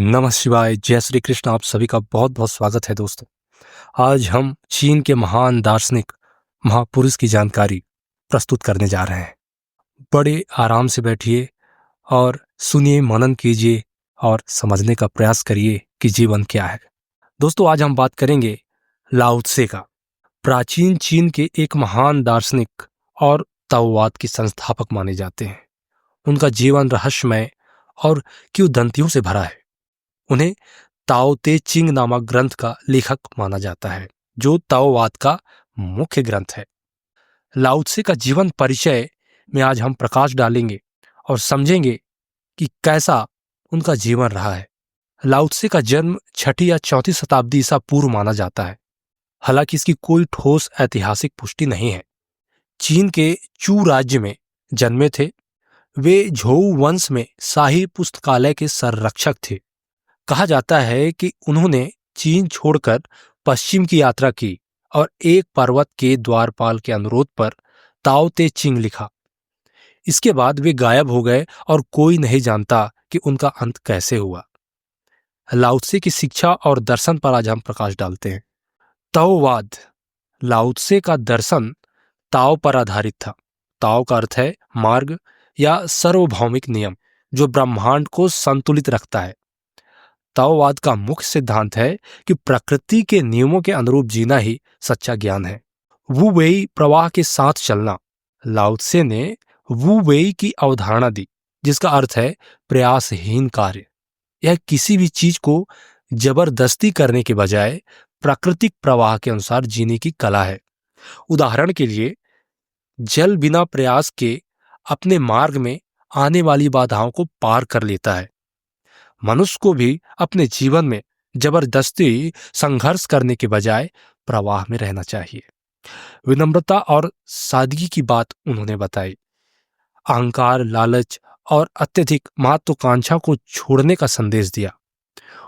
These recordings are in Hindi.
नमः शिवाय, जय श्री कृष्ण। आप सभी का बहुत बहुत स्वागत है दोस्तों। आज हम चीन के महान दार्शनिक महापुरुष की जानकारी प्रस्तुत करने जा रहे हैं। बड़े आराम से बैठिए और सुनिए, मनन कीजिए और समझने का प्रयास करिए कि जीवन क्या है। दोस्तों, आज हम बात करेंगे लाओ त्से का। प्राचीन चीन के एक महान दार्शनिक और ताओवाद के संस्थापक माने जाते हैं। उनका जीवन रहस्यमय और किंवदंतियों से भरा है। उन्हें ताओ ते चिंग नामक ग्रंथ का लेखक माना जाता है, जो ताओवाद का मुख्य ग्रंथ है। लाओ त्से का जीवन परिचय में आज हम प्रकाश डालेंगे और समझेंगे कि कैसा उनका जीवन रहा है। लाओ त्से का जन्म 6ठी या 4ठी शताब्दी ईसा पूर्व माना जाता है। हालांकि इसकी कोई ठोस ऐतिहासिक पुष्टि नहीं है। चीन के चू राज्य में जन्मे थे। वे झोउ वंश में शाही पुस्तकालय के संरक्षक थे। कहा जाता है कि उन्होंने चीन छोड़कर पश्चिम की यात्रा की और एक पर्वत के द्वारपाल के अनुरोध पर ताओ ते चिंग लिखा। इसके बाद वे गायब हो गए और कोई नहीं जानता कि उनका अंत कैसे हुआ। लाओ त्से की शिक्षा और दर्शन पर आज हम प्रकाश डालते हैं। ताओवाद। लाओ त्से का दर्शन ताओ पर आधारित था। ताओ का अर्थ है मार्ग या सार्वभौमिक नियम, जो ब्रह्मांड को संतुलित रखता है। ताओवाद का मुख्य सिद्धांत है कि प्रकृति के नियमों के अनुरूप जीना ही सच्चा ज्ञान है। वू वेई प्रवाह के साथ चलना। लाओ त्से ने वू वेई की अवधारणा दी, जिसका अर्थ है प्रयासहीन कार्य। यह किसी भी चीज को जबरदस्ती करने के बजाय प्राकृतिक प्रवाह के अनुसार जीने की कला है। उदाहरण के लिए, जल बिना प्रयास के अपने मार्ग में आने वाली बाधाओं को पार कर लेता है। मनुष्य को भी अपने जीवन में जबरदस्ती संघर्ष करने के बजाय प्रवाह में रहना चाहिए। विनम्रता और सादगी की बात उन्होंने बताई। अहंकार, लालच और अत्यधिक महत्वाकांक्षा को छोड़ने का संदेश दिया।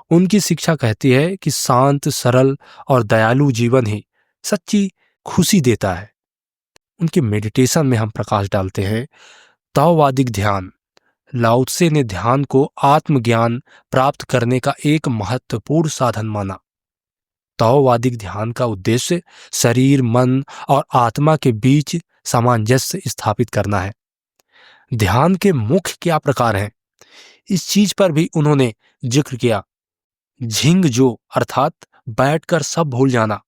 उनकी शिक्षा कहती है कि शांत, सरल और दयालु जीवन ही सच्ची खुशी देता है। उनके मेडिटेशन में हम प्रकाश डालते हैं। ताओवादिक ध्यान। लाओ त्से ने ध्यान को आत्मज्ञान प्राप्त करने का एक महत्वपूर्ण साधन माना। ताओवादिक ध्यान का उद्देश्य शरीर, मन और आत्मा के बीच सामंजस्य स्थापित करना है। ध्यान के मुख्य क्या प्रकार हैं, इस चीज पर भी उन्होंने जिक्र किया। झिंग जो अर्थात बैठकर सब भूल जाना।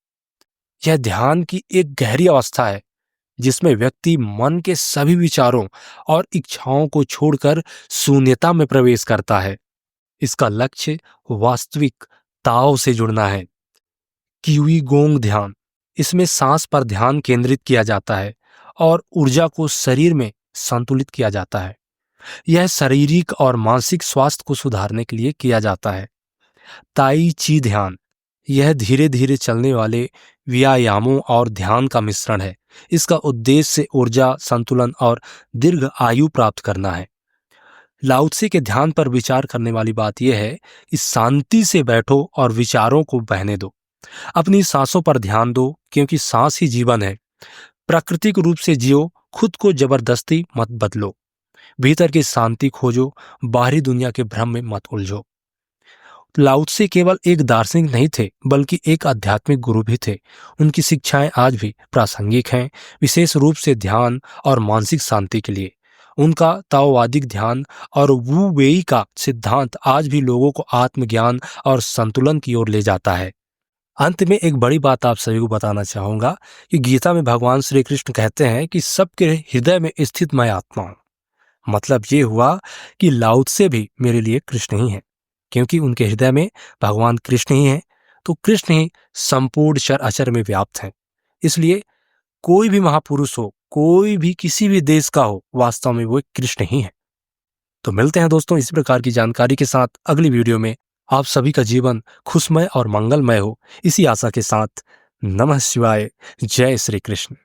यह ध्यान की एक गहरी अवस्था है जिसमें व्यक्ति मन के सभी विचारों और इच्छाओं को छोड़कर शून्यता में प्रवेश करता है। इसका लक्ष्य वास्तविक ताओ से जुड़ना है। क्यूई गोंग ध्यान। इसमें सांस पर ध्यान केंद्रित किया जाता है और ऊर्जा को शरीर में संतुलित किया जाता है। यह शारीरिक और मानसिक स्वास्थ्य को सुधारने के लिए किया जाता है। ताई ची ध्यान। यह धीरे धीरे चलने वाले व्यायामों और ध्यान का मिश्रण है। इसका उद्देश्य ऊर्जा, संतुलन और दीर्घ आयु प्राप्त करना है। लाओ त्से के ध्यान पर विचार करने वाली बात यह है कि शांति से बैठो और विचारों को बहने दो। अपनी सांसों पर ध्यान दो, क्योंकि सांस ही जीवन है। प्राकृतिक रूप से जियो, खुद को जबरदस्ती मत बदलो। भीतर की शांति खोजो, बाहरी दुनिया के भ्रम में मत उलझो। लाओ त्से केवल एक दार्शनिक नहीं थे, बल्कि एक आध्यात्मिक गुरु भी थे। उनकी शिक्षाएं आज भी प्रासंगिक हैं, विशेष रूप से ध्यान और मानसिक शांति के लिए। उनका ताओवादिक ध्यान और वू वेई का सिद्धांत आज भी लोगों को आत्मज्ञान और संतुलन की ओर ले जाता है। अंत में एक बड़ी बात आप सभी को बताना चाहूंगा कि गीता में भगवान श्री कृष्ण कहते हैं कि सबके हृदय में स्थित मैं आत्मा हूं। मतलब ये हुआ कि लाओ त्से भी मेरे लिए कृष्ण ही है, क्योंकि उनके हृदय में भगवान कृष्ण ही हैं, तो कृष्ण ही संपूर्ण चर अचर में व्याप्त हैं। इसलिए कोई भी महापुरुष हो, कोई भी किसी भी देश का हो, वास्तव में वो कृष्ण ही है। तो मिलते हैं दोस्तों इसी प्रकार की जानकारी के साथ अगली वीडियो में। आप सभी का जीवन खुशमय और मंगलमय हो, इसी आशा के साथ। नमः शिवाय, जय श्री कृष्ण।